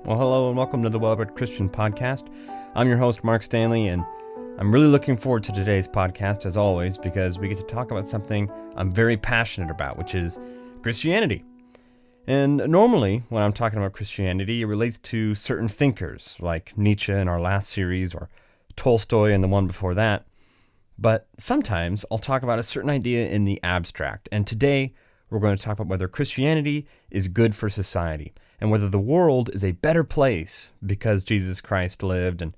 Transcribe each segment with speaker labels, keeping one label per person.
Speaker 1: Well, hello and welcome to the Well-Read Christian Podcast. I'm your host, Mark Stanley, and I'm really looking forward to today's podcast, as always, because we get to talk about something I'm very passionate about, which is Christianity. And normally, when I'm talking about Christianity, it relates to certain thinkers, like Nietzsche in our last series, or Tolstoy in the one before that. But sometimes I'll talk about a certain idea in the abstract, and today we're going to talk about whether Christianity is good for society, and whether the world is a better place because Jesus Christ lived and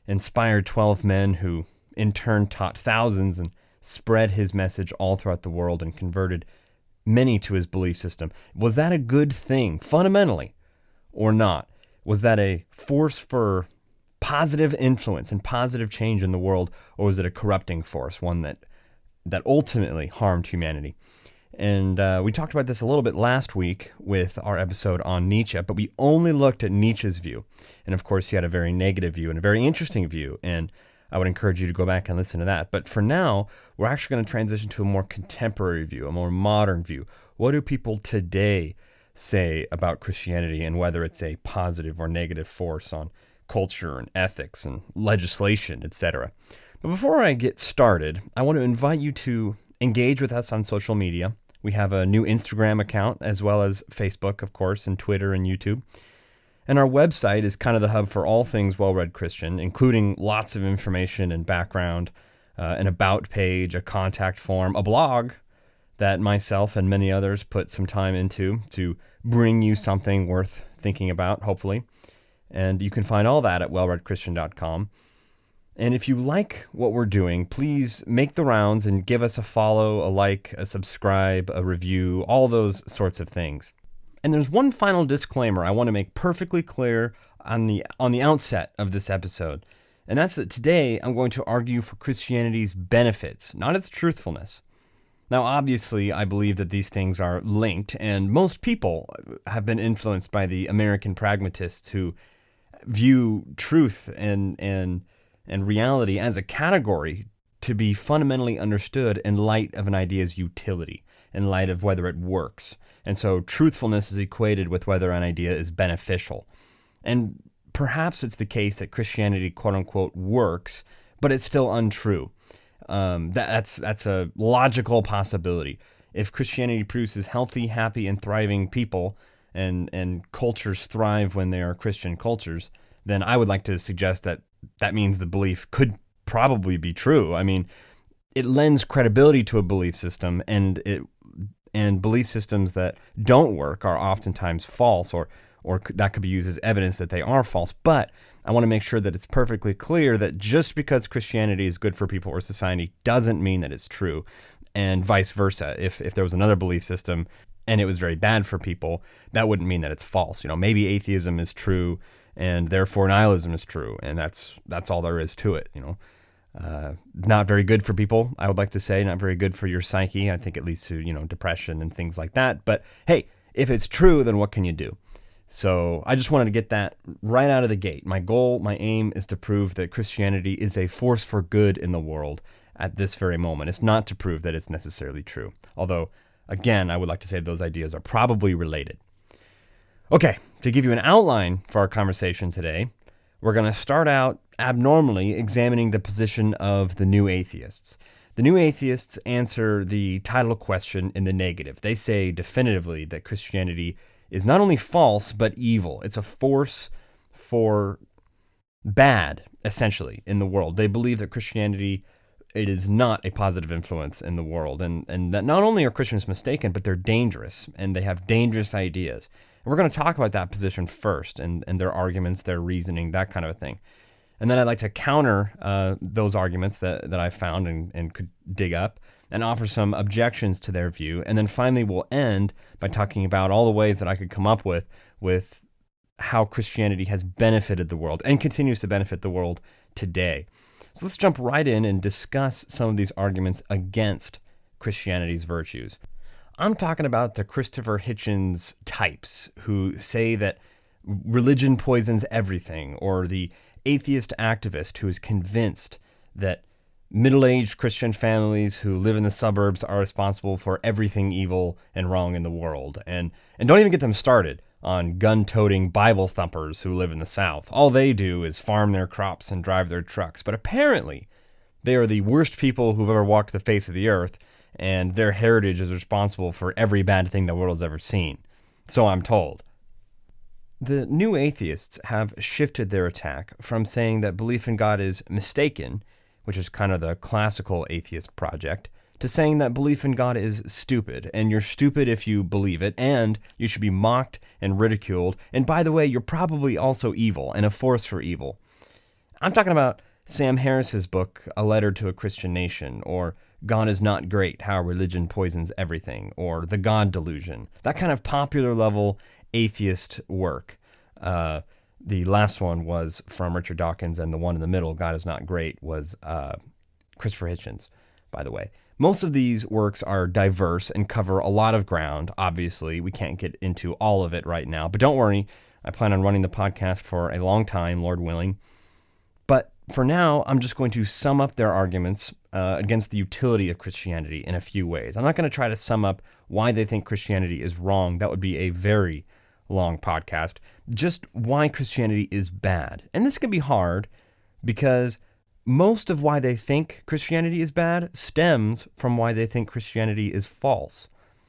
Speaker 1: inspired 12 men who in turn taught thousands and spread his message all throughout the world and converted many to his belief system. Was that a good thing, fundamentally, or not? Was that a force for positive influence and positive change in the world, or was it a corrupting force, one that ultimately harmed humanity? And we talked about this a little bit last week with our episode on Nietzsche, but we only looked at Nietzsche's view. And of course, he had a very negative view and a very interesting view, and I would encourage you to go back and listen to that. But for now, we're actually going to transition to a more contemporary view, a more modern view. What do people today say about Christianity and whether it's a positive or negative force on culture and ethics and legislation, etc.? But before I get started, I want to invite you to engage with us on social media. We have a new Instagram account, as well as Facebook, of course, and Twitter and YouTube. And our website is kind of the hub for all things well-read Christian, including lots of information and background, an about page, a contact form, a blog that myself and many others put some time into to bring you something worth thinking about, hopefully. And you can find all that at wellreadchristian.com. And if you like what we're doing, please make the rounds and give us a follow, a like, a subscribe, a review, all those sorts of things. And there's one final disclaimer I want to make perfectly clear on the outset of this episode. And that's that today I'm going to argue for Christianity's benefits, not its truthfulness. Now, obviously, I believe that these things are linked, and most people have been influenced by the American pragmatists who view truth and reality as a category to be fundamentally understood in light of an idea's utility, in light of whether it works. And so truthfulness is equated with whether an idea is beneficial. And perhaps it's the case that Christianity, quote-unquote, works, but it's still untrue. That's a logical possibility. If Christianity produces healthy, happy, and thriving people, and cultures thrive when they are Christian cultures, then I would like to suggest that means the belief could probably be true. I mean, it lends credibility to a belief system, and belief systems that don't work are oftentimes false, or that could be used as evidence that they are false. But I want to make sure that it's perfectly clear that just because Christianity is good for people or society doesn't mean that it's true, and vice versa. If there was another belief system and it was very bad for people, that wouldn't mean that it's false. You know, maybe atheism is true, and therefore nihilism is true, and that's all there is to it, you know. Not very good for people, I would like to say, not very good for your psyche. I think it leads to, depression and things like that. But hey, if it's true, then what can you do? So I just wanted to get that right out of the gate. My goal, my aim is to prove that Christianity is a force for good in the world at this very moment. It's not to prove that it's necessarily true. Although, again, I would like to say those ideas are probably related. Okay, to give you an outline for our conversation today, we're going to start out abnormally examining the position of the New Atheists. The New Atheists answer the title question in the negative. They say definitively that Christianity is not only false, but evil. It's a force for bad, essentially, in the world. They believe that Christianity, it is not a positive influence in the world, and that not only are Christians mistaken, but they're dangerous, and they have dangerous ideas. And we're going to talk about that position first, and their arguments, their reasoning, that kind of a thing. And then I'd like to counter those arguments that I found and could dig up, and offer some objections to their view. And then finally we'll end by talking about all the ways that I could come up with how Christianity has benefited the world and continues to benefit the world today. So let's jump right in and discuss some of these arguments against Christianity's virtues. I'm talking about the Christopher Hitchens types who say that religion poisons everything, or the atheist activist who is convinced that middle-aged Christian families who live in the suburbs are responsible for everything evil and wrong in the world. And don't even get them started on gun-toting Bible thumpers who live in the South. All they do is farm their crops and drive their trucks. But apparently, they are the worst people who've ever walked the face of the earth, and their heritage is responsible for every bad thing the world has ever seen. So I'm told. The new atheists have shifted their attack from saying that belief in God is mistaken, which is kind of the classical atheist project, to saying that belief in God is stupid, and you're stupid if you believe it, and you should be mocked and ridiculed, and by the way, you're probably also evil and a force for evil. I'm talking about Sam Harris's book, A Letter to a Christian Nation, or God is Not Great, How Religion Poisons Everything, or The God Delusion, that kind of popular level atheist work. The last one was from Richard Dawkins, and the one in the middle, God is Not Great, was Christopher Hitchens, by the way. Most of these works are diverse and cover a lot of ground. Obviously, we can't get into all of it right now, but don't worry. I plan on running the podcast for a long time, Lord willing. But for now, I'm just going to sum up their arguments against the utility of Christianity in a few ways. I'm not going to try to sum up why they think Christianity is wrong. That would be a very long podcast. Just why Christianity is bad. And this can be hard because most of why they think Christianity is bad stems from why they think Christianity is false.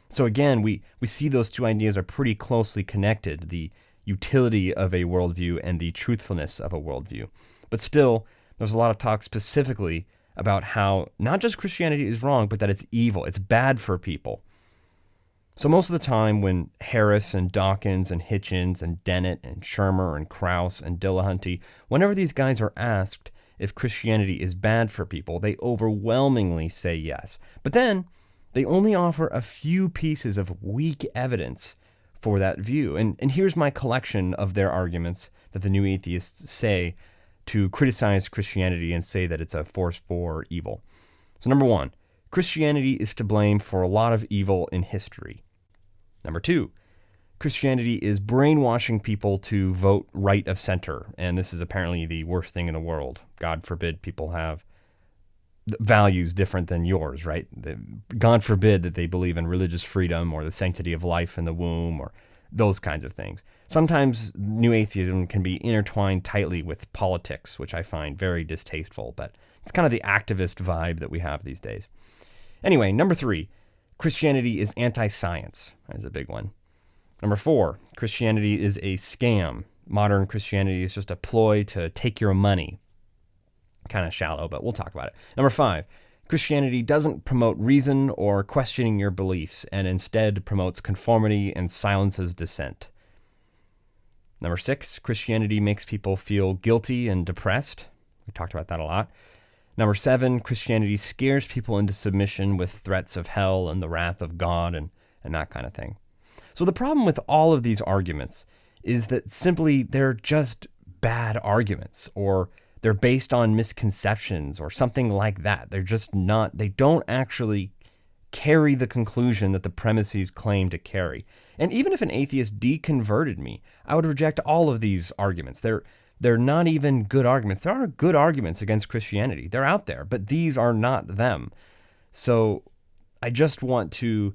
Speaker 1: So again, we see those two ideas are pretty closely connected, the utility of a worldview and the truthfulness of a worldview. But still, there's a lot of talk specifically about how not just Christianity is wrong, but that it's evil, it's bad for people. So most of the time when Harris and Dawkins and Hitchens and Dennett and Shermer and Krauss and Dillahunty, whenever these guys are asked if Christianity is bad for people, they overwhelmingly say yes. But then they only offer a few pieces of weak evidence for that view. And here's my collection of their arguments that the new atheists say to criticize Christianity and say that it's a force for evil. So number one, Christianity is to blame for a lot of evil in history. Number two, Christianity is brainwashing people to vote right of center, and this is apparently the worst thing in the world. God forbid people have values different than yours, right? God forbid that they believe in religious freedom or the sanctity of life in the womb or those kinds of things. Sometimes new atheism can be intertwined tightly with politics, which I find very distasteful, but it's kind of the activist vibe that we have these days. Anyway, number three, Christianity is anti-science. That's a big one. Number four, Christianity is a scam. Modern Christianity is just a ploy to take your money. Kind of shallow, but we'll talk about it. Number five, Christianity doesn't promote reason or questioning your beliefs, and instead promotes conformity and silences dissent. Number six, Christianity makes people feel guilty and depressed. We talked about that a lot. Number seven, Christianity scares people into submission with threats of hell and the wrath of God and that kind of thing. So the problem with all of these arguments is that simply they're just bad arguments, or they're based on misconceptions or something like that. They're just not, they don't actually carry the conclusion that the premises claim to carry. And even if an atheist deconverted me, I would reject all of these arguments. They're not even good arguments. There are good arguments against Christianity. They're out there, but these are not them. So I just want to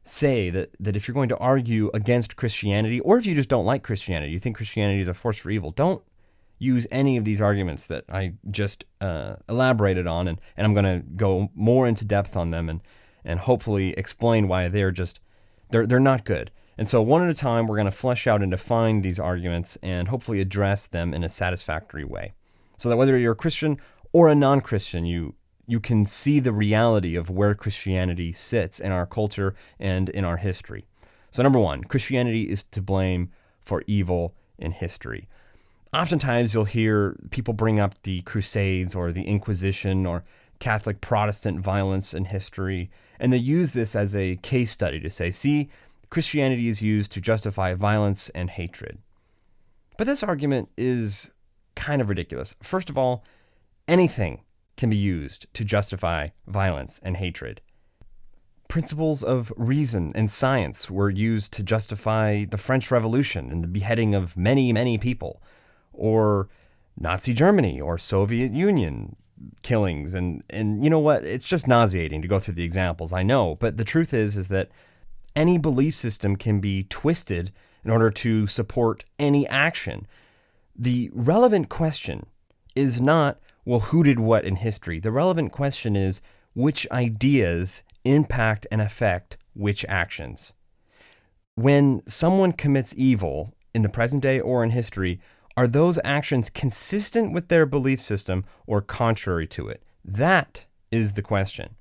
Speaker 1: say that if you're going to argue against Christianity, or if you just don't like Christianity, you think Christianity is a force for evil, don't use any of these arguments that I just elaborated on, and I'm going to go more into depth on them and hopefully explain why they're not good. And so one at a time, we're going to flesh out and define these arguments and hopefully address them in a satisfactory way, so that whether you're a Christian or a non-Christian, you can see the reality of where Christianity sits in our culture and in our history. So number one, Christianity is to blame for evil in history. Oftentimes you'll hear people bring up the Crusades or the Inquisition or Catholic Protestant violence in history, and they use this as a case study to say, see, Christianity is used to justify violence and hatred. But this argument is kind of ridiculous. First of all, anything can be used to justify violence and hatred. Principles of reason and science were used to justify the French Revolution and the beheading of many, many people, or Nazi Germany or Soviet Union killings. And you know what? It's just nauseating to go through the examples, I know. But the truth is that any belief system can be twisted in order to support any action. The relevant question is not, well, who did what in history? The relevant question is, which ideas impact and affect which actions? When someone commits evil in the present day or in history, are those actions consistent with their belief system or contrary to it? That is the question.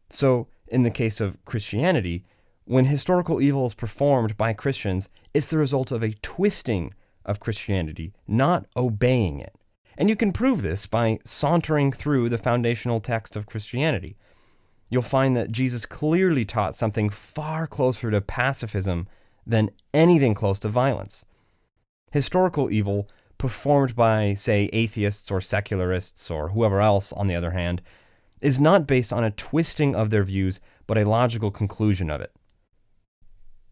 Speaker 1: So, in the case of Christianity, when historical evil is performed by Christians, it's the result of a twisting of Christianity, not obeying it. And you can prove this by sauntering through the foundational text of Christianity. You'll find that Jesus clearly taught something far closer to pacifism than anything close to violence. Historical evil performed by, say, atheists or secularists or whoever else, on the other hand, is not based on a twisting of their views, but a logical conclusion of it.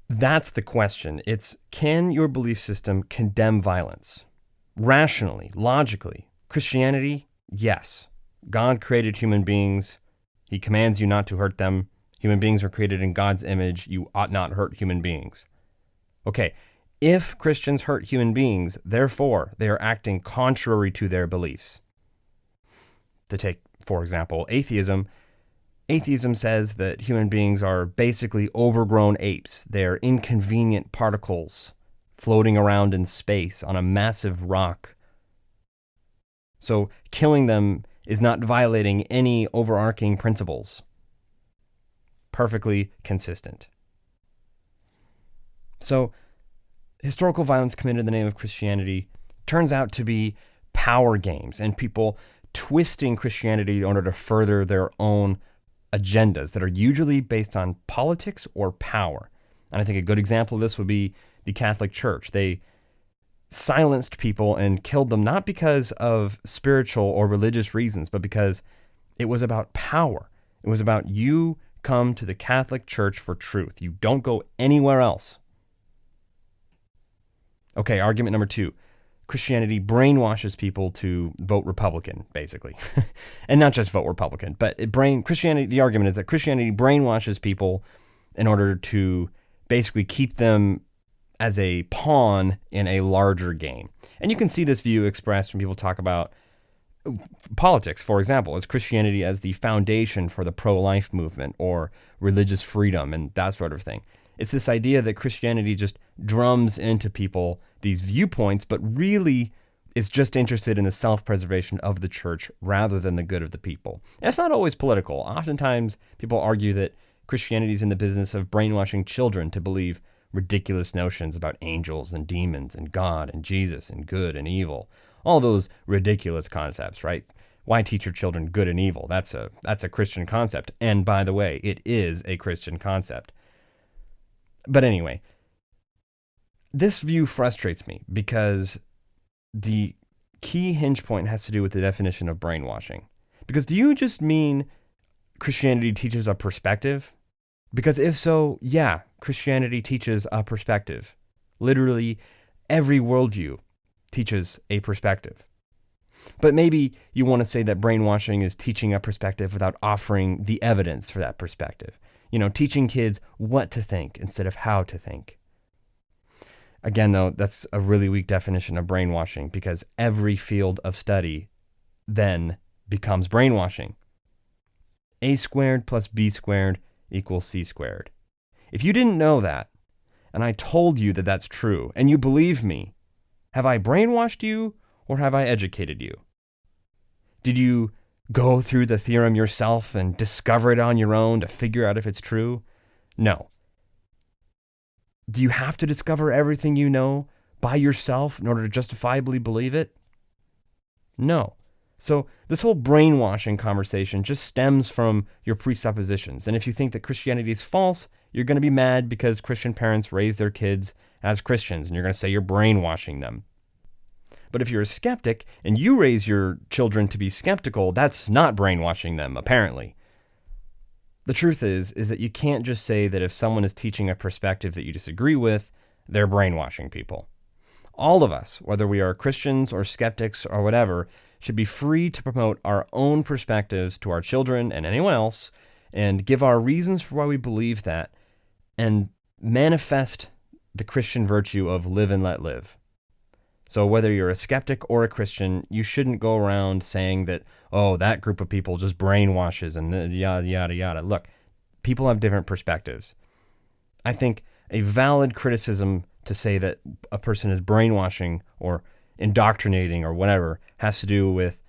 Speaker 1: That's the question. It's, can your belief system condemn violence? Rationally, logically. Christianity, yes. God created human beings. He commands you not to hurt them. Human beings are created in God's image. You ought not hurt human beings. Okay, if Christians hurt human beings, therefore, they are acting contrary to their beliefs. To take, for example, atheism. Atheism says that human beings are basically overgrown apes. They're inconvenient particles floating around in space on a massive rock. So killing them is not violating any overarching principles. Perfectly consistent. So, historical violence committed in the name of Christianity turns out to be power games and people twisting Christianity in order to further their own agendas that are usually based on politics or power. And I think a good example of this would be the Catholic Church. They silenced people and killed them not because of spiritual or religious reasons, but because it was about power. It was about, you come to the Catholic Church for truth. You don't go anywhere else. Okay, argument number 2. Christianity brainwashes people to vote Republican, basically. And not just vote Republican, but the argument is that Christianity brainwashes people in order to basically keep them as a pawn in a larger game. And you can see this view expressed when people talk about politics, for example, as Christianity as the foundation for the pro-life movement or religious freedom and that sort of thing. It's this idea that Christianity just drums into people these viewpoints, but really is just interested in the self-preservation of the church rather than the good of the people. And it's not always political. Oftentimes, people argue that Christianity is in the business of brainwashing children to believe ridiculous notions about angels and demons and God and Jesus and good and evil. All those ridiculous concepts, right? Why teach your children good and evil? That's a Christian concept. And by the way, it is a Christian concept. But anyway, this view frustrates me because the key hinge point has to do with the definition of brainwashing. Because do you just mean Christianity teaches a perspective? Because if so, yeah, Christianity teaches a perspective. Literally, every worldview teaches a perspective. But maybe you want to say that brainwashing is teaching a perspective without offering the evidence for that perspective. Teaching kids what to think instead of how to think. Again, though, that's a really weak definition of brainwashing because every field of study then becomes brainwashing. A squared plus B squared equals C squared. If you didn't know that, and I told you that that's true, and you believe me, have I brainwashed you or have I educated you? Did you go through the theorem yourself and discover it on your own to figure out if it's true? No. Do you have to discover everything you know by yourself in order to justifiably believe it? No. So this whole brainwashing conversation just stems from your presuppositions. And if you think that Christianity is false, you're going to be mad because Christian parents raise their kids as Christians, and you're going to say you're brainwashing them. But if you're a skeptic and you raise your children to be skeptical, that's not brainwashing them, apparently. The truth is that you can't just say that if someone is teaching a perspective that you disagree with, they're brainwashing people. All of us, whether we are Christians or skeptics or whatever, should be free to promote our own perspectives to our children and anyone else and give our reasons for why we believe that and manifest the Christian virtue of live and let live. So whether you're a skeptic or a Christian, you shouldn't go around saying that, oh, that group of people just brainwashes and yada, yada, yada. Look, people have different perspectives. I think a valid criticism to say that a person is brainwashing or indoctrinating or whatever has to do with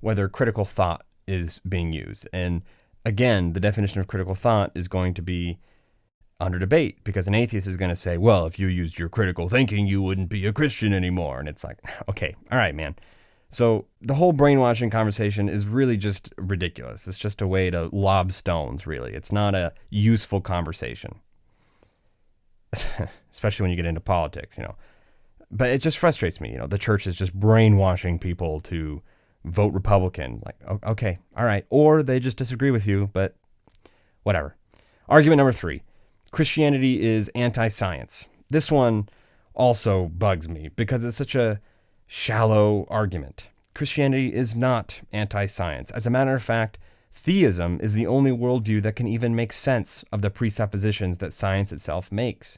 Speaker 1: whether critical thought is being used. And again, the definition of critical thought is going to be under debate, because an atheist is going to say, well, if you used your critical thinking, you wouldn't be a Christian anymore. And it's like, okay, all right, man. So the whole brainwashing conversation is really just ridiculous. It's just a way to lob stones, really. It's not a useful conversation, especially when you get into politics, But it just frustrates me, the church is just brainwashing people to vote Republican. Like, okay, all right. Or they just disagree with you, but whatever. Argument number 3. Christianity is anti-science. This one also bugs me because it's such a shallow argument. Christianity is not anti-science. As a matter of fact, theism is the only worldview that can even make sense of the presuppositions that science itself makes.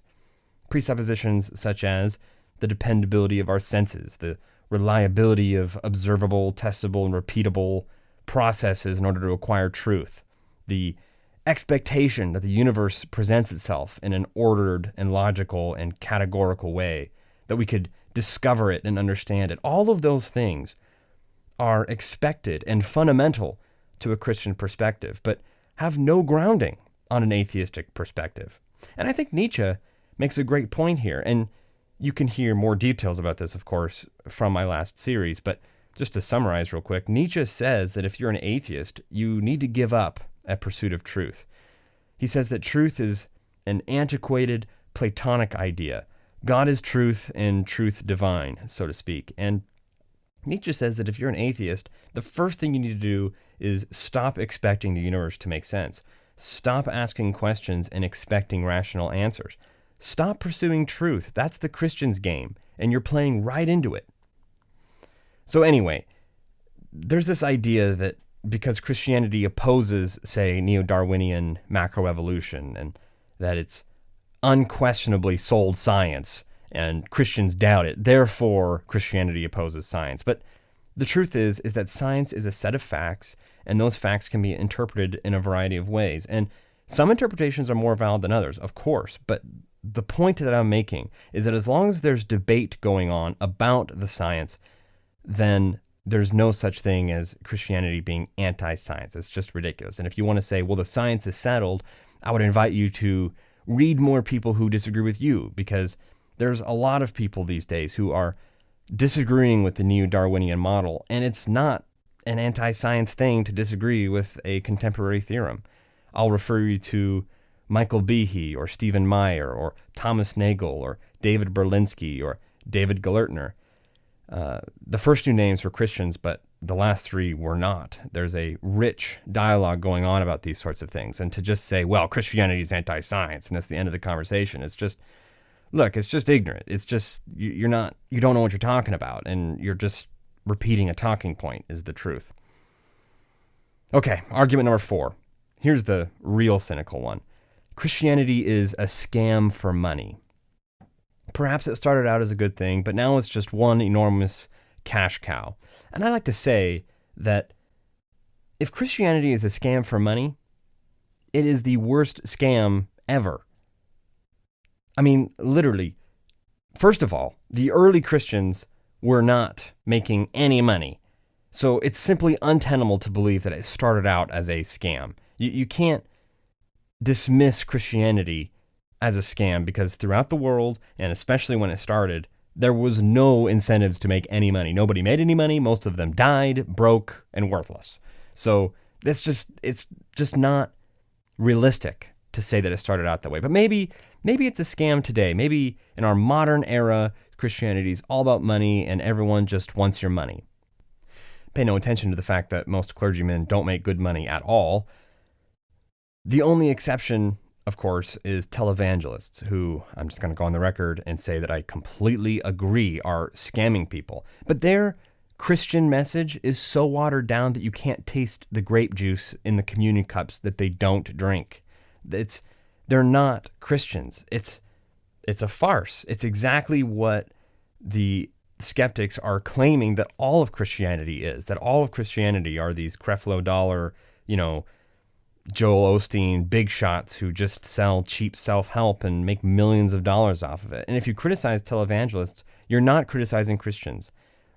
Speaker 1: Presuppositions such as the dependability of our senses, the reliability of observable, testable, and repeatable processes in order to acquire truth, the expectation that the universe presents itself in an ordered and logical and categorical way, that we could discover it and understand it. All of those things are expected and fundamental to a Christian perspective, but have no grounding on an atheistic perspective. And I think Nietzsche makes a great point here, and you can hear more details about this, of course, from my last series, but just to summarize real quick, Nietzsche says that if you're an atheist, you need to give up at pursuit of truth. He says that truth is an antiquated Platonic idea. God is truth and truth divine, so to speak. And Nietzsche says that if you're an atheist, the first thing you need to do is stop expecting the universe to make sense. Stop asking questions and expecting rational answers. Stop pursuing truth. That's the Christian's game, and you're playing right into it. So anyway, there's this idea that because Christianity opposes, say, neo-Darwinian macroevolution, and that it's unquestionably sold science, and Christians doubt it, therefore Christianity opposes science. But the truth is that science is a set of facts, and those facts can be interpreted in a variety of ways. And some interpretations are more valid than others, of course, but the point that I'm making is that as long as there's debate going on about the science, then there's no such thing as Christianity being anti-science. It's just ridiculous. And if you want to say, well, the science is settled, I would invite you to read more people who disagree with you, because there's a lot of people these days who are disagreeing with the neo-Darwinian model, and it's not an anti-science thing to disagree with a contemporary theorem. I'll refer you to Michael Behe or Stephen Meyer or Thomas Nagel or David Berlinski or David Galertner. The first two names were Christians, but the last three were not. There's a rich dialogue going on about these sorts of things. And to just say, well, Christianity is anti-science, and that's the end of the conversation, it's just, look, it's just ignorant. It's just, you don't know what you're talking about, and you're just repeating a talking point is the truth. Okay, argument number 4. Here's the real cynical one. Christianity is a scam for money. Perhaps it started out as a good thing, but now it's just one enormous cash cow. And I like to say that if Christianity is a scam for money, it is the worst scam ever. I mean, literally, first of all, the early Christians were not making any money. So it's simply untenable to believe that it started out as a scam. You can't dismiss Christianity as a scam, because throughout the world, and especially when it started, there was no incentives to make any money. Nobody made any money. Most of them died, broke, and worthless. So it's just not realistic to say that it started out that way. But maybe it's a scam today. Maybe in our modern era, Christianity is all about money and everyone just wants your money. Pay no attention to the fact that most clergymen don't make good money at all. The only exception, of course, is televangelists, who I'm just going to go on the record and say that I completely agree are scamming people. But their Christian message is so watered down that you can't taste the grape juice in the communion cups that they don't drink. They're not Christians. It's It's a farce. It's exactly what the skeptics are claiming that all of Christianity is, that all of Christianity are these Creflo Dollar, Joel Osteen big shots who just sell cheap self-help and make millions of dollars off of it. And if you criticize televangelists, you're not criticizing Christians.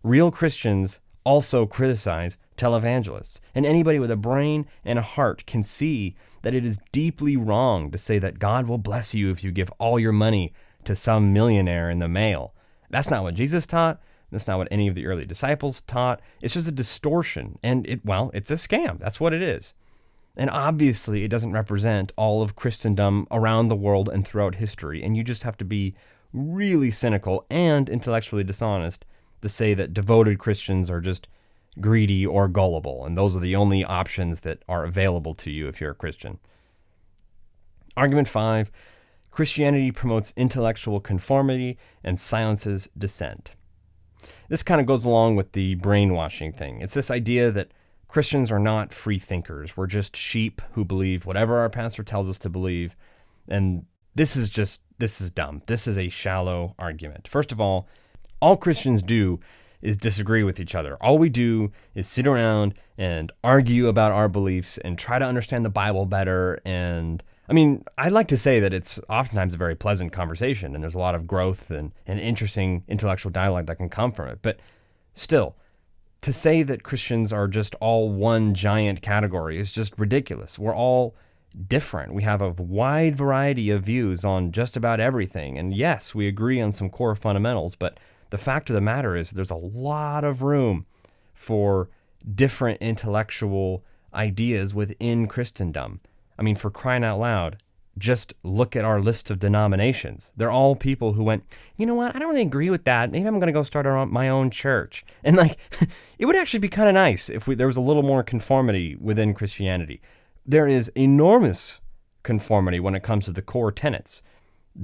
Speaker 1: Real Christians also criticize televangelists. And anybody with a brain and a heart can see that it is deeply wrong to say that God will bless you if you give all your money to some millionaire in the mail. That's not what Jesus taught. That's not what any of the early disciples taught. It's just a distortion. And it's a scam. That's what it is. And obviously, it doesn't represent all of Christendom around the world and throughout history. And you just have to be really cynical and intellectually dishonest to say that devoted Christians are just greedy or gullible. And those are the only options that are available to you if you're a Christian. Argument 5, Christianity promotes intellectual conformity and silences dissent. This kind of goes along with the brainwashing thing. It's this idea that Christians are not free thinkers. We're just sheep who believe whatever our pastor tells us to believe. And this is dumb. This is a shallow argument. First of all Christians do is disagree with each other. All we do is sit around and argue about our beliefs and try to understand the Bible better. And I'd like to say that it's oftentimes a very pleasant conversation and there's a lot of growth and interesting intellectual dialogue that can come from it. But still, to say that Christians are just all one giant category is just ridiculous. We're all different. We have a wide variety of views on just about everything. And yes, we agree on some core fundamentals, but the fact of the matter is there's a lot of room for different intellectual ideas within Christendom. For crying out loud, just look at our list of denominations. They're all people who went, you know what, I don't really agree with that. Maybe I'm going to go start my own church. And it would actually be kind of nice if there was a little more conformity within Christianity. There is enormous conformity when it comes to the core tenets.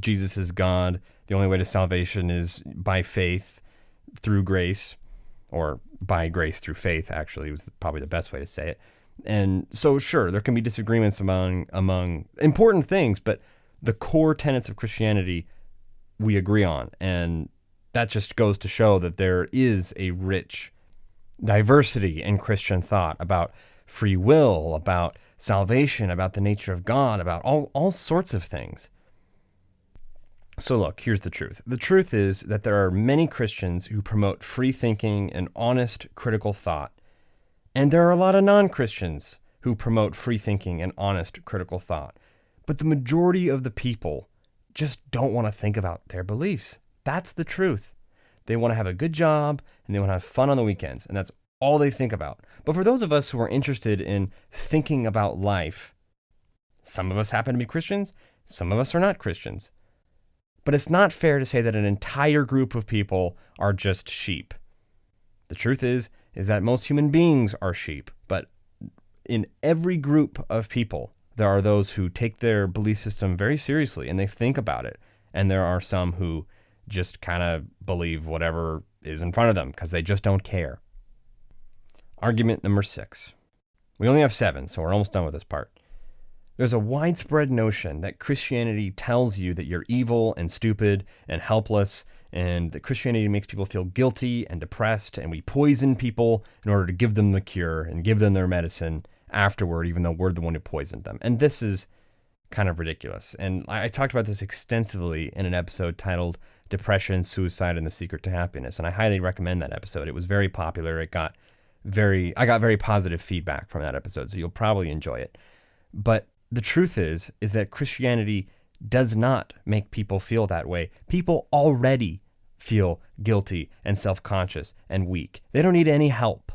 Speaker 1: Jesus is God. The only way to salvation is by faith through grace, or by grace through faith, actually, was probably the best way to say it. And so, sure, there can be disagreements among important things, but the core tenets of Christianity we agree on. And that just goes to show that there is a rich diversity in Christian thought about free will, about salvation, about the nature of God, about all sorts of things. So look, here's the truth. The truth is that there are many Christians who promote free thinking and honest, critical thought. And there are a lot of non-Christians who promote free thinking and honest, critical thought. But the majority of the people just don't want to think about their beliefs. That's the truth. They want to have a good job and they want to have fun on the weekends. And that's all they think about. But for those of us who are interested in thinking about life, some of us happen to be Christians, some of us are not Christians. But it's not fair to say that an entire group of people are just sheep. The truth is that most human beings are sheep, but in every group of people, there are those who take their belief system very seriously and they think about it. And there are some who just kind of believe whatever is in front of them because they just don't care. Argument number 6. We only have 7, so we're almost done with this part. There's a widespread notion that Christianity tells you that you're evil and stupid and helpless, and that Christianity makes people feel guilty and depressed, and we poison people in order to give them the cure and give them their medicine afterward, even though we're the one who poisoned them. And this is kind of ridiculous. And I talked about this extensively in an episode titled Depression, Suicide, and the Secret to Happiness, and I highly recommend that episode. It was very popular. I got very positive feedback from that episode, so you'll probably enjoy it. But the truth is that Christianity does not make people feel that way. People already feel guilty and self-conscious and weak. They don't need any help.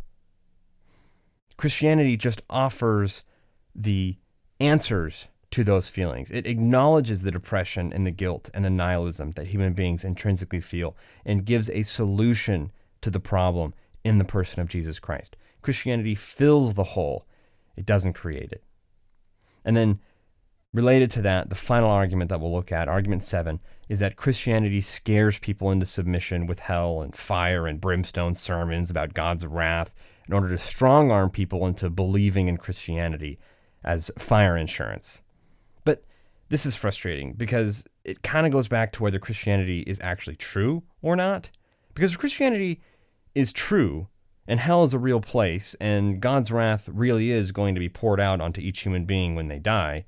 Speaker 1: Christianity just offers the answers to those feelings. It acknowledges the depression and the guilt and the nihilism that human beings intrinsically feel and gives a solution to the problem in the person of Jesus Christ. Christianity fills the hole. It doesn't create it. And then related to that, the final argument that we'll look at, argument 7, is that Christianity scares people into submission with hell and fire and brimstone sermons about God's wrath in order to strong-arm people into believing in Christianity as fire insurance. But This is frustrating because it kind of goes back to whether Christianity is actually true or not. Because if Christianity is true, and hell is a real place, and God's wrath really is going to be poured out onto each human being when they die,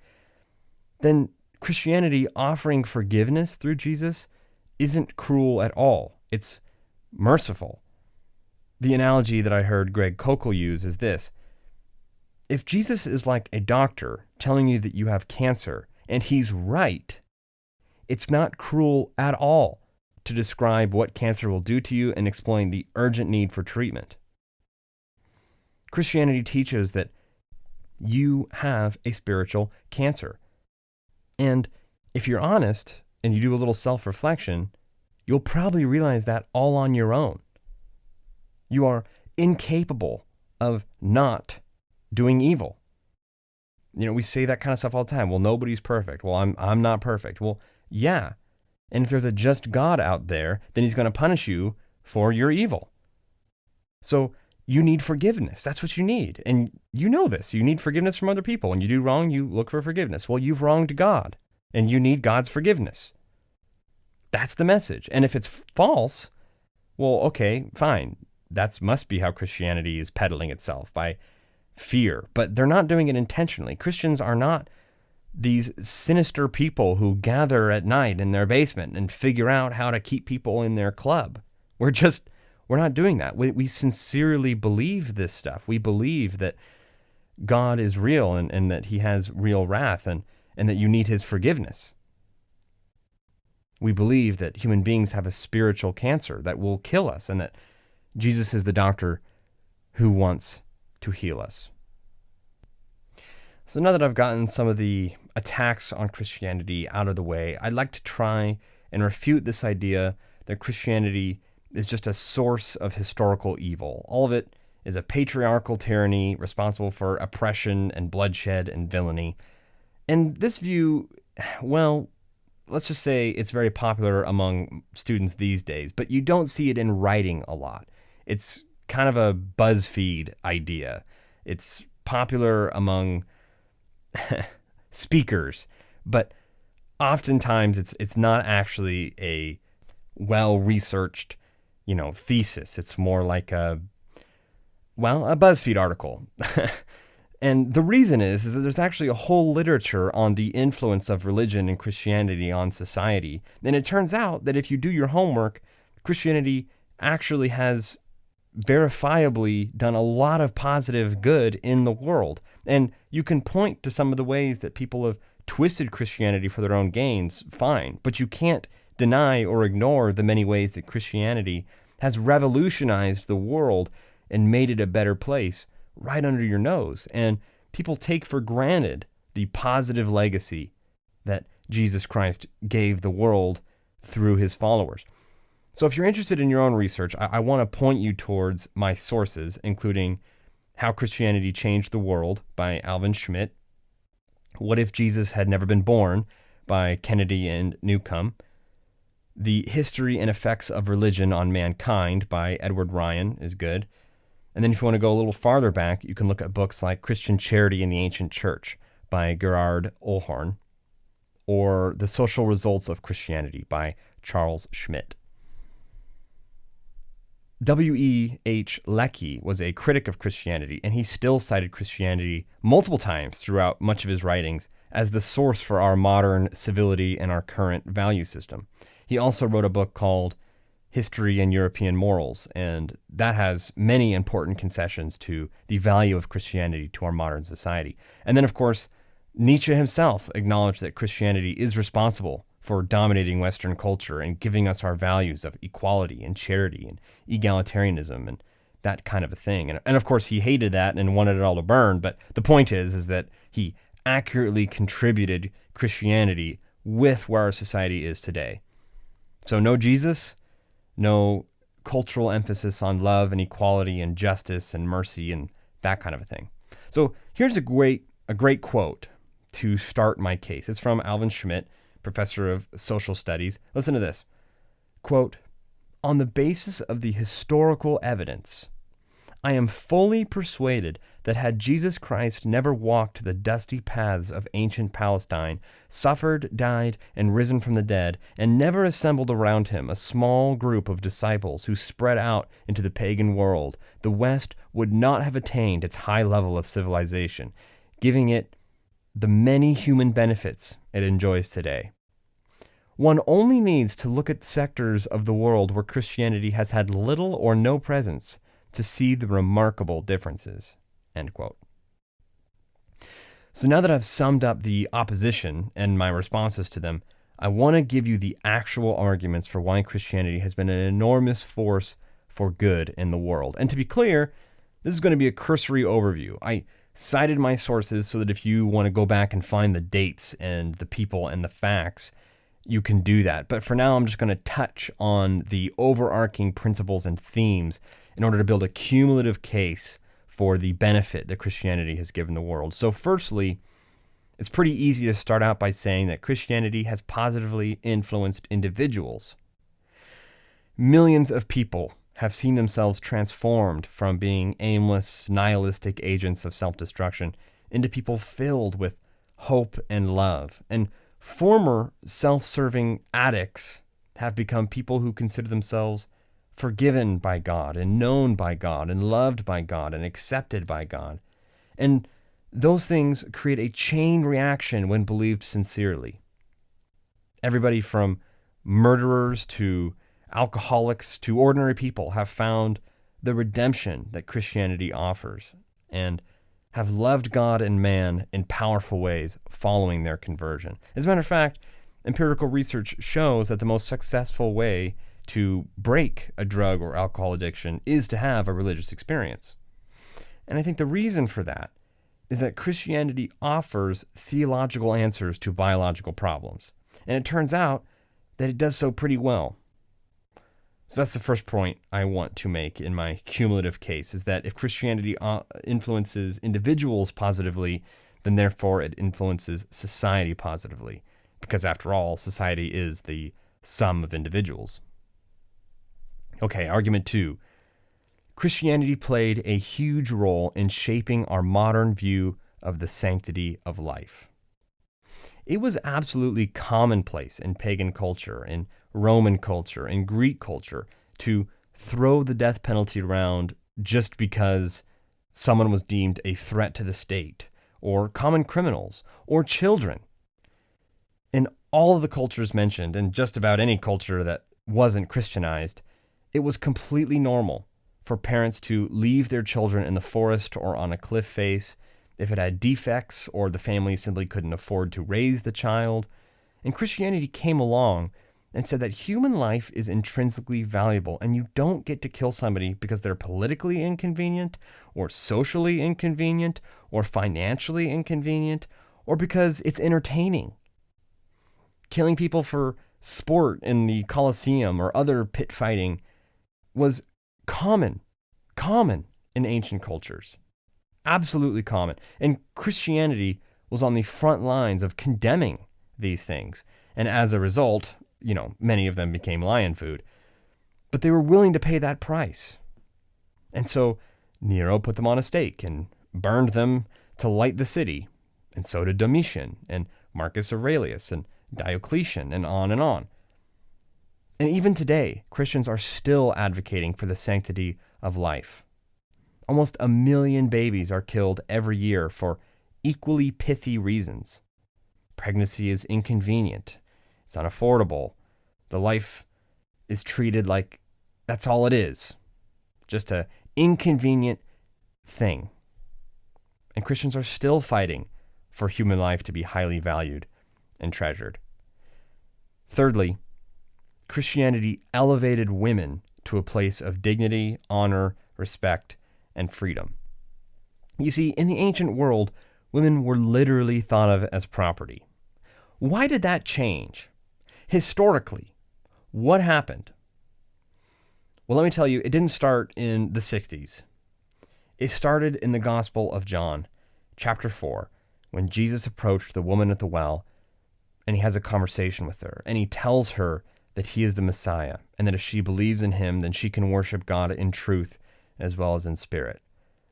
Speaker 1: then Christianity offering forgiveness through Jesus isn't cruel at all. It's merciful. The analogy that I heard Greg Kokel use is this. If Jesus is like a doctor telling you that you have cancer, and he's right, it's not cruel at all to describe what cancer will do to you and explain the urgent need for treatment. Christianity teaches that you have a spiritual cancer. And if you're honest and you do a little self-reflection, you'll probably realize that all on your own. You are incapable of not doing evil. We say that kind of stuff all the time. Well, nobody's perfect. Well, I'm not perfect. Well, yeah. And if there's a just God out there, then he's going to punish you for your evil. So you need forgiveness. That's what you need. And you know this. You need forgiveness from other people. When you do wrong, you look for forgiveness. Well, you've wronged God, and you need God's forgiveness. That's the message. And if it's false, well, okay, fine. That must be how Christianity is peddling itself, by fear. But they're not doing it intentionally. Christians are not these sinister people who gather at night in their basement and figure out how to keep people in their club. We're not doing that. We sincerely believe this stuff. We believe that God is real and that he has real wrath and that you need his forgiveness. We believe that human beings have a spiritual cancer that will kill us and that Jesus is the doctor who wants to heal us. So now that I've gotten some of the attacks on Christianity out of the way, I'd like to try and refute this idea that Christianity is just a source of historical evil. All of it is a patriarchal tyranny responsible for oppression and bloodshed and villainy. And this view, well, let's just say it's very popular among students these days, but you don't see it in writing a lot. It's kind of a BuzzFeed idea. It's popular among speakers, but oftentimes it's not actually a well-researched, thesis. It's more like a BuzzFeed article. And the reason is that there's actually a whole literature on the influence of religion and Christianity on society. And it turns out that if you do your homework, Christianity actually has verifiably done a lot of positive good in the world. And you can point to some of the ways that people have twisted Christianity for their own gains, fine. But you can't deny or ignore the many ways that Christianity has revolutionized the world and made it a better place right under your nose. And people take for granted the positive legacy that Jesus Christ gave the world through his followers. So if you're interested in your own research, I want to point you towards my sources, including How Christianity Changed the World by Alvin Schmidt, What If Jesus Had Never Been Born by Kennedy and Newcomb, The History and Effects of Religion on Mankind by Edward Ryan is good. And then if you want to go a little farther back, you can look at books like Christian Charity in the Ancient Church by Gerard Olhorn, or The Social Results of Christianity by Charles Schmidt. W.E.H. Lecky was a critic of Christianity, and he still cited Christianity multiple times throughout much of his writings as the source for our modern civility and our current value system. He also wrote a book called History and European Morals, and that has many important concessions to the value of Christianity to our modern society. And then, of course, Nietzsche himself acknowledged that Christianity is responsible for dominating Western culture and giving us our values of equality and charity and egalitarianism and that kind of a thing. And of course, he hated that and wanted it all to burn, but the point is that he accurately contributed Christianity with where our society is today. So no Jesus, no cultural emphasis on love and equality and justice and mercy and that kind of a thing. So here's a great quote to start my case. It's from Alvin Schmidt, professor of social studies. Listen to this. Quote, "On the basis of the historical evidence, I am fully persuaded that had Jesus Christ never walked the dusty paths of ancient Palestine, suffered, died, and risen from the dead, and never assembled around him a small group of disciples who spread out into the pagan world, the West would not have attained its high level of civilization, giving it the many human benefits it enjoys today. One only needs to look at sectors of the world where Christianity has had little or no presence to see the remarkable differences." End quote. So now that I've summed up the opposition and my responses to them, I want to give you the actual arguments for why Christianity has been an enormous force for good in the world. And to be clear, this is going to be a cursory overview. I cited my sources so that if you want to go back and find the dates and the people and the facts, you can do that. But for now, I'm just going to touch on the overarching principles and themes in order to build a cumulative case for the benefit that Christianity has given the world. So firstly, it's pretty easy to start out by saying that Christianity has positively influenced individuals. Millions of people have seen themselves transformed from being aimless, nihilistic agents of self-destruction into people filled with hope and love. And former self-serving addicts have become people who consider themselves forgiven by God and known by God and loved by God and accepted by God. And those things create a chain reaction when believed sincerely. Everybody from murderers to alcoholics to ordinary people have found the redemption that Christianity offers and have loved God and man in powerful ways following their conversion. As a matter of fact, empirical research shows that the most successful way to break a drug or alcohol addiction is to have a religious experience. And I think the reason for that is that Christianity offers theological answers to biological problems. And it turns out that it does so pretty well. So that's the first point I want to make in my cumulative case, is that if Christianity influences individuals positively, then therefore it influences society positively. Because after all, society is the sum of individuals. Okay, argument 2. Christianity played a huge role in shaping our modern view of the sanctity of life. It was absolutely commonplace in pagan culture, in Roman culture, in Greek culture, to throw the death penalty around just because someone was deemed a threat to the state, or common criminals, or children. In all of the cultures mentioned, and just about any culture that wasn't Christianized, it was completely normal for parents to leave their children in the forest or on a cliff face if it had defects or the family simply couldn't afford to raise the child. And Christianity came along and said that human life is intrinsically valuable and you don't get to kill somebody because they're politically inconvenient or socially inconvenient or financially inconvenient or because it's entertaining. Killing people for sport in the Colosseum or other pit fighting was common in ancient cultures. Absolutely common. And Christianity was on the front lines of condemning these things. And as a result, many of them became lion food. But they were willing to pay that price. And so Nero put them on a stake and burned them to light the city. And so did Domitian and Marcus Aurelius and Diocletian and on and on. And even today, Christians are still advocating for the sanctity of life. Almost 1 million babies are killed every year for equally pithy reasons. Pregnancy is inconvenient. It's unaffordable. The life is treated like that's all it is. Just an inconvenient thing. And Christians are still fighting for human life to be highly valued and treasured. Thirdly, Christianity elevated women to a place of dignity, honor, respect, and freedom. You see, in the ancient world, women were literally thought of as property. Why did that change? Historically, what happened? Well, let me tell you, it didn't start in the 60s. It started in the Gospel of John, chapter 4, when Jesus approached the woman at the well, and he has a conversation with her, and he tells her that he is the Messiah, and that if she believes in him, then she can worship God in truth as well as in spirit.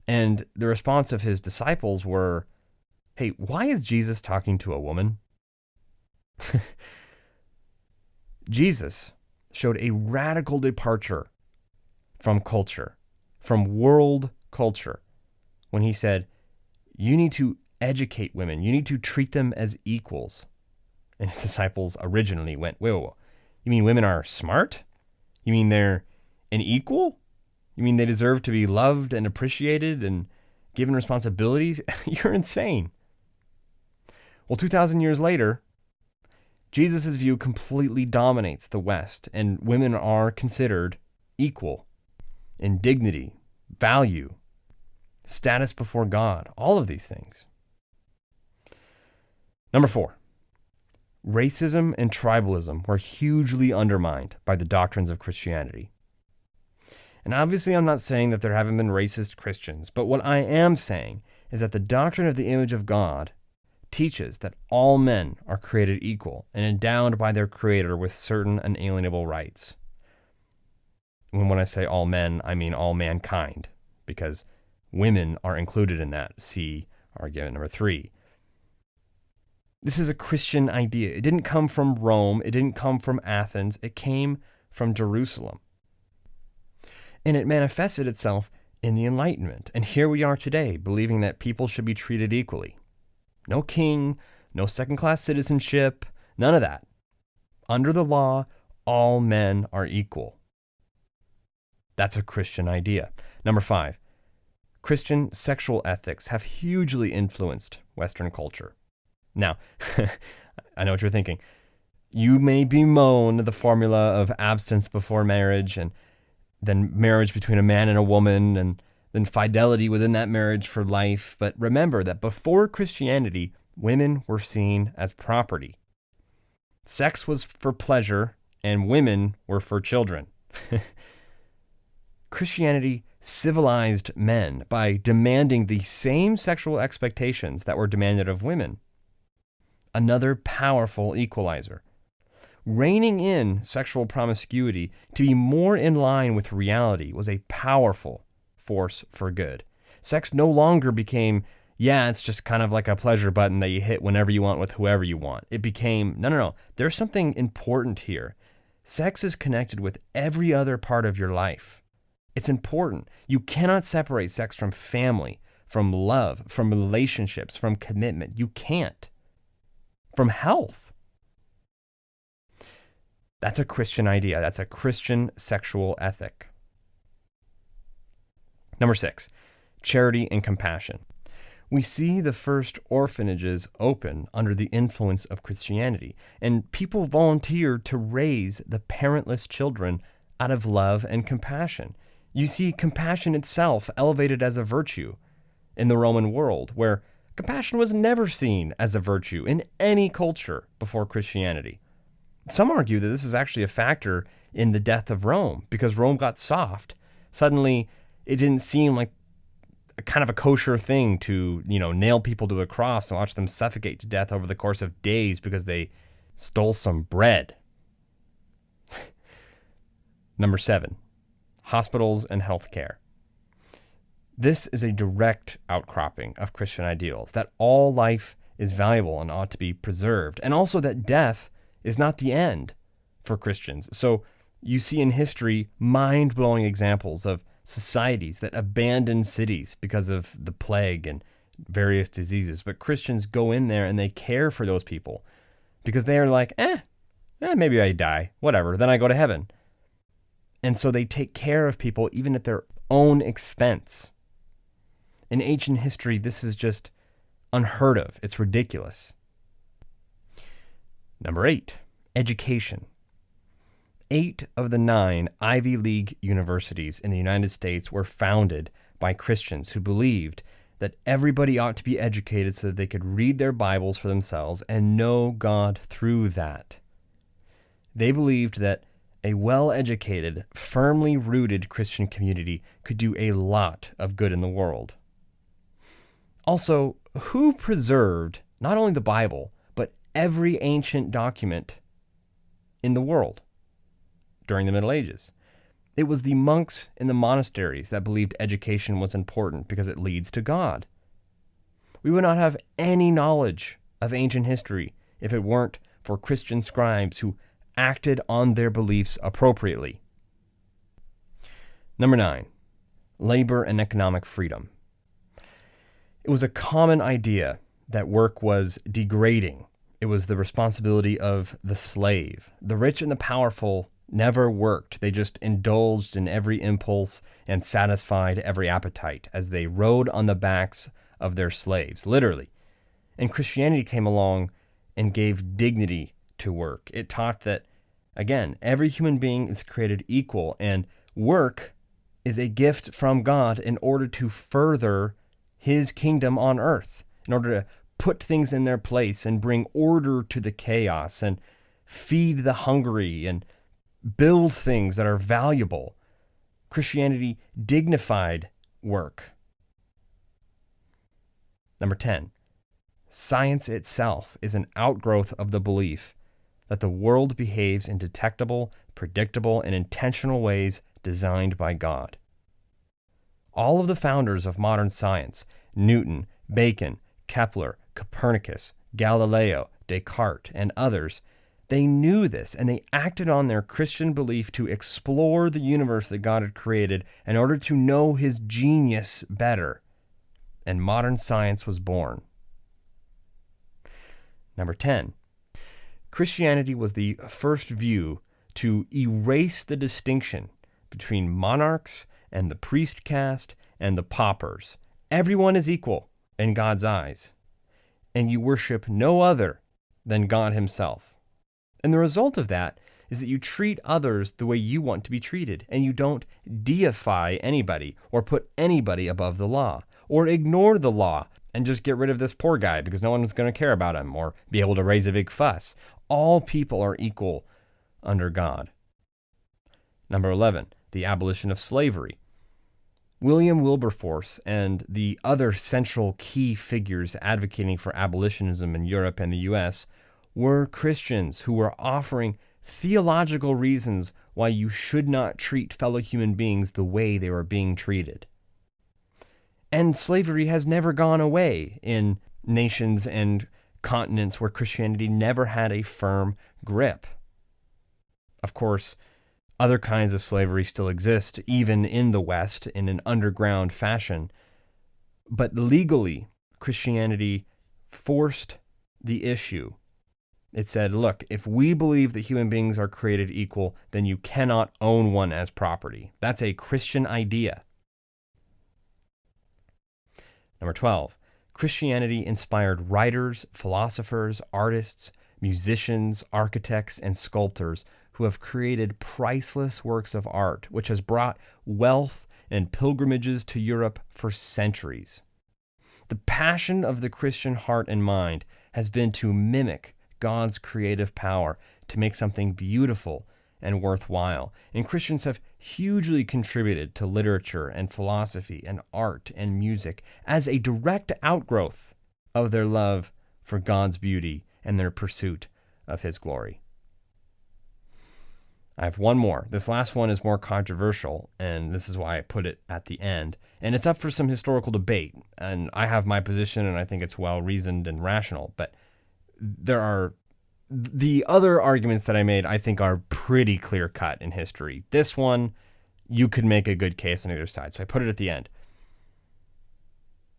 Speaker 1: And the response of his disciples were, hey, why is Jesus talking to a woman? Jesus showed a radical departure from culture, from world culture, when he said, you need to educate women. You need to treat them as equals. And his disciples originally went, whoa, you mean women are smart? You mean they're an equal? You mean they deserve to be loved and appreciated and given responsibilities? You're insane. Well, 2,000 years later, Jesus' view completely dominates the West, and women are considered equal in dignity, value, status before God, all of these things. Number 4, racism and tribalism were hugely undermined by the doctrines of Christianity. And obviously, I'm not saying that there haven't been racist Christians, but what I am saying is that the doctrine of the image of God teaches that all men are created equal and endowed by their Creator with certain unalienable rights. When I say all men, I mean all mankind, because women are included in that. See argument number 3. This is a Christian idea. It didn't come from Rome. It didn't come from Athens. It came from Jerusalem. And it manifested itself in the Enlightenment. And here we are today, believing that people should be treated equally. No king, no second-class citizenship, none of that. Under the law, all men are equal. That's a Christian idea. Number 5, Christian sexual ethics have hugely influenced Western culture. Now, I know what you're thinking. You may bemoan the formula of abstinence before marriage, and then marriage between a man and a woman, and then fidelity within that marriage for life. But remember that before Christianity, women were seen as property. Sex was for pleasure, and women were for children. Christianity civilized men by demanding the same sexual expectations that were demanded of women. Another powerful equalizer. Reining in sexual promiscuity to be more in line with reality was a powerful force for good. Sex no longer became, it's just kind of like a pleasure button that you hit whenever you want with whoever you want. It became, no, there's something important here. Sex is connected with every other part of your life. It's important. You cannot separate sex from family, from love, from relationships, from commitment. You can't. From health. That's a Christian idea. That's a Christian sexual ethic. Number 6, charity and compassion. We see the first orphanages open under the influence of Christianity, and people volunteered to raise the parentless children out of love and compassion. You see compassion itself elevated as a virtue in the Roman world, where compassion was never seen as a virtue in any culture before Christianity. Some argue that this is actually a factor in the death of Rome, because Rome got soft. Suddenly, it didn't seem like a kind of a kosher thing to, nail people to a cross and watch them suffocate to death over the course of days because they stole some bread. Number 7, hospitals and healthcare. This is a direct outcropping of Christian ideals, that all life is valuable and ought to be preserved, and also that death is not the end for Christians. So you see in history mind-blowing examples of societies that abandon cities because of the plague and various diseases. But Christians go in there and they care for those people because they are like, maybe I die, whatever, then I go to heaven. And so they take care of people even at their own expense. In ancient history, this is just unheard of. It's ridiculous. Number 8, education. 8 of the 9 Ivy League universities in the United States were founded by Christians who believed that everybody ought to be educated so that they could read their Bibles for themselves and know God through that. They believed that a well-educated, firmly rooted Christian community could do a lot of good in the world. Also, who preserved not only the Bible, but every ancient document in the world during the Middle Ages? It was the monks in the monasteries that believed education was important because it leads to God. We would not have any knowledge of ancient history if it weren't for Christian scribes who acted on their beliefs appropriately. Number 9, labor and economic freedom. It was a common idea that work was degrading. It was the responsibility of the slave. The rich and the powerful never worked. They just indulged in every impulse and satisfied every appetite as they rode on the backs of their slaves, literally. And Christianity came along and gave dignity to work. It taught that, again, every human being is created equal, and work is a gift from God in order to further his kingdom on earth, in order to put things in their place and bring order to the chaos and feed the hungry and build things that are valuable. Christianity dignified work. Number 10, science itself is an outgrowth of the belief that the world behaves in detectable, predictable, and intentional ways designed by God. All of the founders of modern science, Newton, Bacon, Kepler, Copernicus, Galileo, Descartes, and others, they knew this, and they acted on their Christian belief to explore the universe that God had created in order to know his genius better. And modern science was born. Number 10, Christianity was the first view to erase the distinction between monarchs and the priest caste and the paupers. Everyone is equal in God's eyes, and you worship no other than God himself. And the result of that is that you treat others the way you want to be treated, and you don't deify anybody or put anybody above the law or ignore the law and just get rid of this poor guy because no one's going to care about him or be able to raise a big fuss. All people are equal under God. Number 11, the abolition of slavery. William Wilberforce and the other central key figures advocating for abolitionism in Europe and the U.S. were Christians who were offering theological reasons why you should not treat fellow human beings the way they were being treated. And slavery has never gone away in nations and continents where Christianity never had a firm grip. Of course, other kinds of slavery still exist, even in the West, in an underground fashion. But legally, Christianity forced the issue. It said, look, if we believe that human beings are created equal, then you cannot own one as property. That's a Christian idea. Number 12, Christianity inspired writers, philosophers, artists, musicians, architects, and sculptors who have created priceless works of art, which has brought wealth and pilgrimages to Europe for centuries. The passion of the Christian heart and mind has been to mimic God's creative power to make something beautiful and worthwhile. And Christians have hugely contributed to literature and philosophy and art and music as a direct outgrowth of their love for God's beauty and their pursuit of his glory. I have one more. This last one is more controversial, and this is why I put it at the end. And it's up for some historical debate, and I have my position, and I think it's well-reasoned and rational. But the other arguments that I made, I think, are pretty clear-cut in history. This one, you could make a good case on either side, so I put it at the end.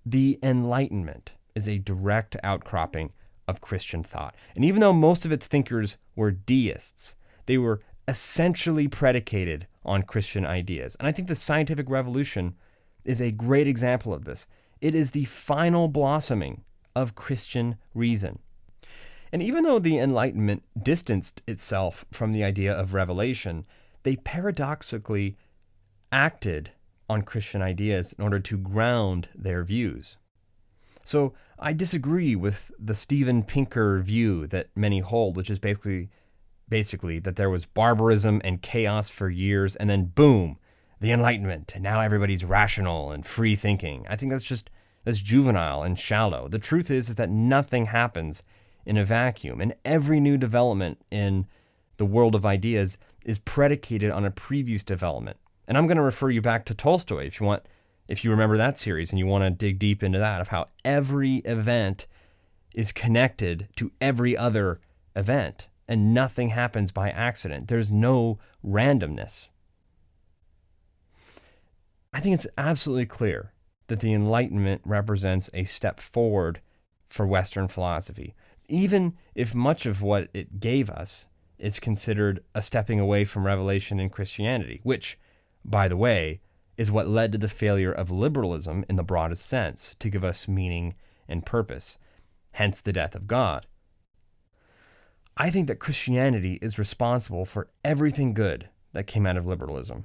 Speaker 1: The Enlightenment is a direct outcropping of Christian thought. And even though most of its thinkers were deists, they were essentially predicated on Christian ideas. And I think the scientific revolution is a great example of this. It is the final blossoming of Christian reason. And even though the Enlightenment distanced itself from the idea of revelation, they paradoxically acted on Christian ideas in order to ground their views. So I disagree with the Steven Pinker view that many hold, which is basically that there was barbarism and chaos for years, and then boom, the Enlightenment, and now everybody's rational and free thinking. I think that's juvenile and shallow. The truth is that nothing happens in a vacuum, and every new development in the world of ideas is predicated on a previous development. And I'm going to refer you back to Tolstoy if you remember that series and you want to dig deep into that, of how every event is connected to every other event and nothing happens by accident. There's no randomness. I think it's absolutely clear that the Enlightenment represents a step forward for Western philosophy, even if much of what it gave us is considered a stepping away from revelation in Christianity, which, by the way, is what led to the failure of liberalism in the broadest sense to give us meaning and purpose, hence the death of God. I think that Christianity is responsible for everything good that came out of liberalism.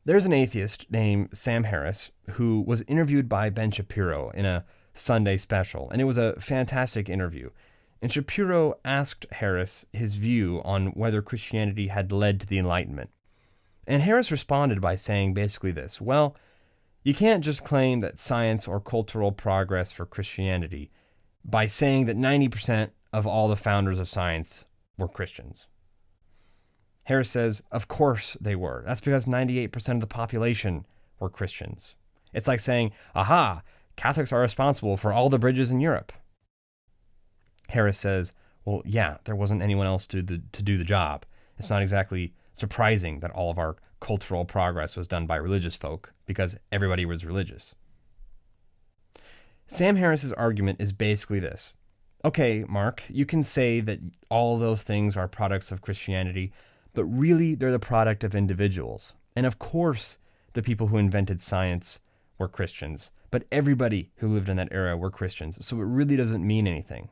Speaker 1: There's an atheist named Sam Harris who was interviewed by Ben Shapiro in a Sunday special, and it was a fantastic interview. And Shapiro asked Harris his view on whether Christianity had led to the Enlightenment. And Harris responded by saying basically this: well, you can't just claim that science or cultural progress for Christianity by saying that 90% of all the founders of science were Christians. Harris says, of course they were. That's because 98% of the population were Christians. It's like saying, aha, Catholics are responsible for all the bridges in Europe. Harris says, well, yeah, there wasn't anyone else to do the job. It's not exactly surprising that all of our cultural progress was done by religious folk because everybody was religious. Sam Harris's argument is basically this. Okay, Mark, you can say that all of those things are products of Christianity, but really they're the product of individuals. And of course, the people who invented science were Christians, but everybody who lived in that era were Christians, so it really doesn't mean anything.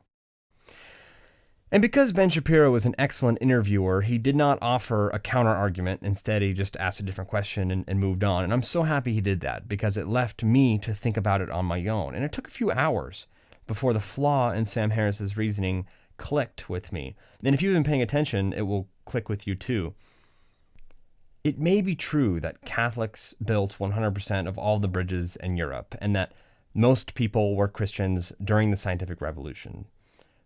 Speaker 1: And because Ben Shapiro was an excellent interviewer, he did not offer a counter-argument. Instead, he just asked a different question and moved on. And I'm so happy he did that because it left me to think about it on my own. And it took a few hours before the flaw in Sam Harris's reasoning clicked with me. And if you've been paying attention, it will click with you too. It may be true that Catholics built 100% of all the bridges in Europe and that most people were Christians during the scientific revolution.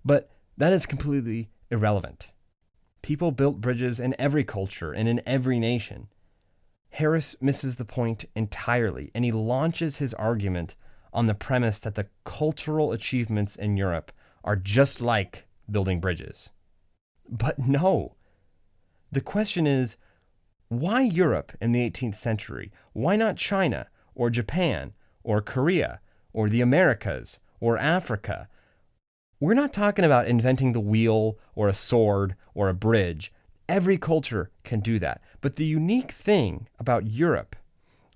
Speaker 1: But that is completely irrelevant. People built bridges in every culture and in every nation. Harris misses the point entirely, and he launches his argument on the premise that the cultural achievements in Europe are just like building bridges. But no. The question is, why Europe in the 18th century? Why not China or Japan or Korea or the Americas or Africa? We're not talking about inventing the wheel or a sword or a bridge. Every culture can do that. But the unique thing about Europe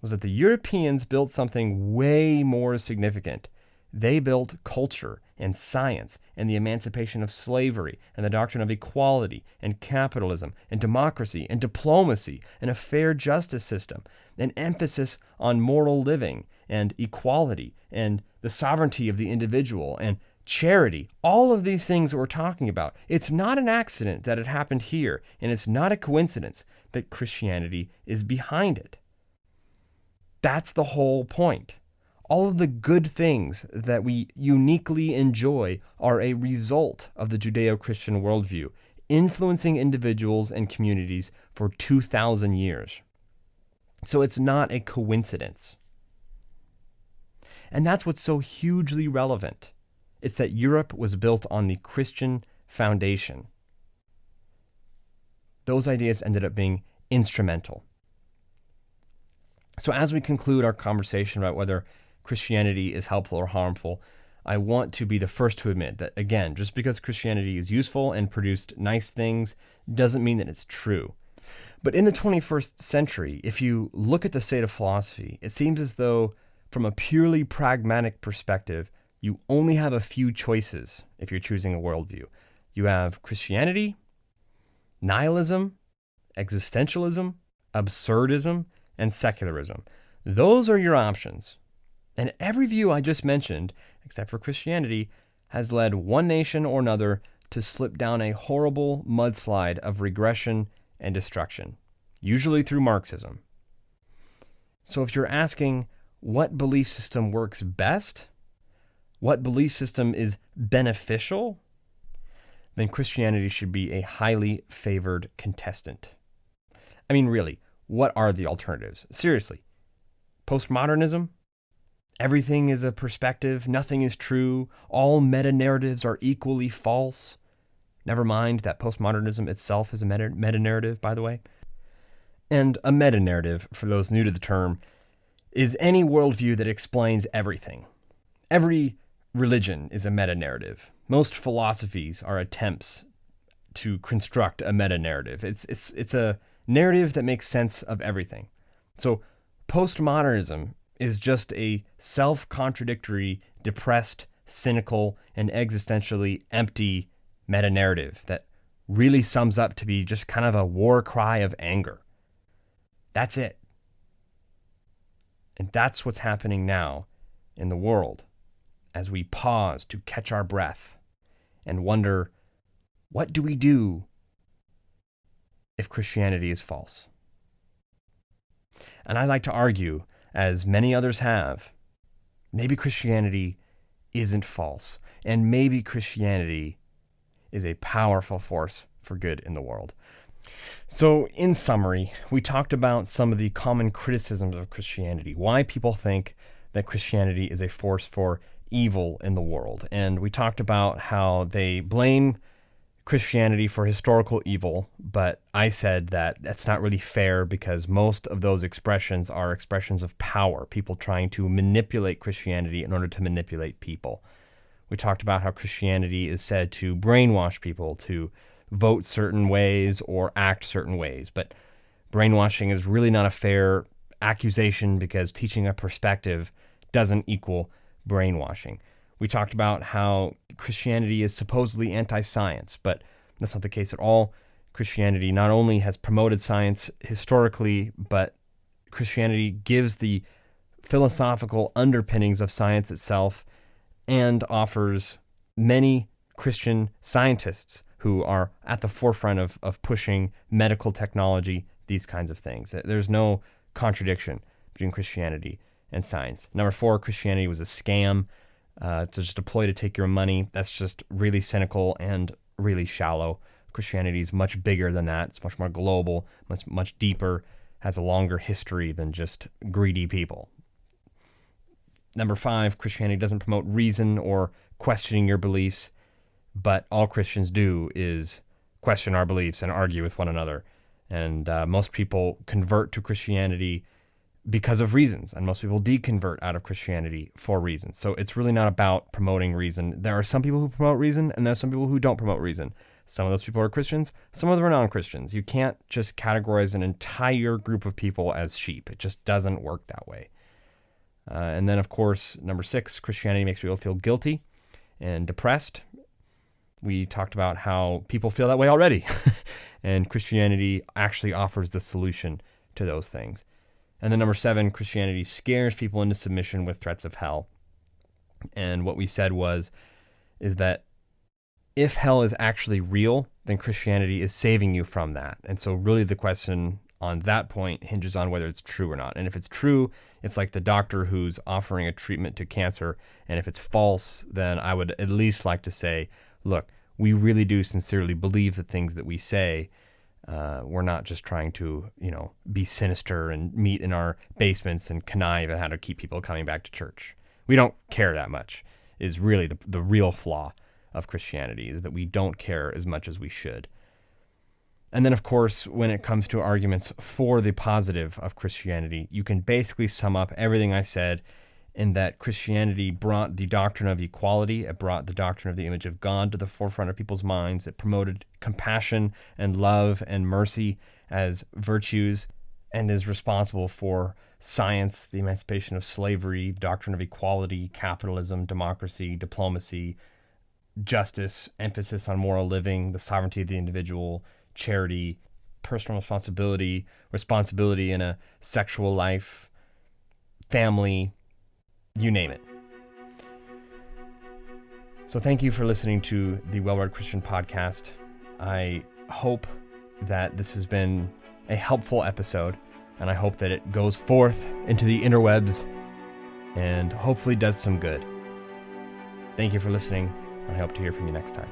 Speaker 1: was that the Europeans built something way more significant. They built culture and science and the emancipation of slavery and the doctrine of equality and capitalism and democracy and diplomacy and a fair justice system, an emphasis on moral living and equality and the sovereignty of the individual and charity, all of these things that we're talking about. It's not an accident that it happened here, and it's not a coincidence that Christianity is behind it. That's the whole point. All of the good things that we uniquely enjoy are a result of the Judeo-Christian worldview, influencing individuals and communities for 2,000 years. So it's not a coincidence. And that's what's so hugely relevant. It's that Europe was built on the Christian foundation. Those ideas ended up being instrumental. So as we conclude our conversation about whether Christianity is helpful or harmful, I want to be the first to admit that, again, just because Christianity is useful and produced nice things doesn't mean that it's true. But in the 21st century, if you look at the state of philosophy, it seems as though, from a purely pragmatic perspective, you only have a few choices if you're choosing a worldview. You have Christianity, nihilism, existentialism, absurdism, and secularism. Those are your options. And every view I just mentioned, except for Christianity, has led one nation or another to slip down a horrible mudslide of regression and destruction, usually through Marxism. So if you're asking what belief system works best, what belief system is beneficial, then Christianity should be a highly favored contestant. I mean, really, what are the alternatives? Seriously, postmodernism? Everything is a perspective, nothing is true, all meta-narratives are equally false. Never mind that postmodernism itself is a meta-narrative, by the way. And a meta-narrative, for those new to the term, is any worldview that explains everything. Every religion is a meta-narrative. Most philosophies are attempts to construct a meta-narrative. It's a narrative that makes sense of everything. So postmodernism is just a self-contradictory, depressed, cynical, and existentially empty meta-narrative that really sums up to be just kind of a war cry of anger. That's it. And that's what's happening now in the world as we pause to catch our breath and wonder, what do we do if Christianity is false? And I like to argue, as many others have, maybe Christianity isn't false, and maybe Christianity is a powerful force for good in the world. So, in summary, we talked about some of the common criticisms of Christianity, why people think that Christianity is a force for evil in the world. And we talked about how they blame Christianity for historical evil, but I said that that's not really fair because most of those expressions are expressions of power, people trying to manipulate Christianity in order to manipulate people. We talked about how Christianity is said to brainwash people to vote certain ways or act certain ways, but brainwashing is really not a fair accusation because teaching a perspective doesn't equal brainwashing. We talked about how Christianity is supposedly anti-science, but that's not the case at all. Christianity not only has promoted science historically, but Christianity gives the philosophical underpinnings of science itself and offers many Christian scientists who are at the forefront of pushing medical technology, these kinds of things. There's no contradiction between Christianity and science. Number 4, Christianity was a scam. To just a ploy to take your money. That's just really cynical and really shallow. Christianity is much bigger than that. It's much more global, much deeper, has a longer history than just greedy people. Number 5, Christianity doesn't promote reason or questioning your beliefs, but all Christians do is question our beliefs and argue with one another. And most people convert to Christianity because of reasons, and most people deconvert out of Christianity for reasons. So it's really not about promoting reason. There are some people who promote reason, and there's some people who don't promote reason. Some of those people are Christians, some of them are non-Christians. You can't just categorize an entire group of people as sheep. It just doesn't work that way. And then, of course, number 6, Christianity makes people feel guilty and depressed. We talked about how people feel that way already, and Christianity actually offers the solution to those things. And then number 7, Christianity scares people into submission with threats of hell. And what we said is that if hell is actually real, then Christianity is saving you from that. And so really the question on that point hinges on whether it's true or not. And if it's true, it's like the doctor who's offering a treatment to cancer. And if it's false, then I would at least like to say, look, we really do sincerely believe the things that we say. We're not just trying to, be sinister and meet in our basements and connive at how to keep people coming back to church. We don't care that much, is really the real flaw of Christianity, is that we don't care as much as we should. And then, of course, when it comes to arguments for the positive of Christianity, you can basically sum up everything I said in that Christianity brought the doctrine of equality, it brought the doctrine of the image of God to the forefront of people's minds, it promoted compassion and love and mercy as virtues, and is responsible for science, the emancipation of slavery, the doctrine of equality, capitalism, democracy, diplomacy, justice, emphasis on moral living, the sovereignty of the individual, charity, personal responsibility in a sexual life, family, you name it. So thank you for listening to the Well-Read Christian Podcast. I hope that this has been a helpful episode, and I hope that it goes forth into the interwebs and hopefully does some good. Thank you for listening. I hope to hear from you next time.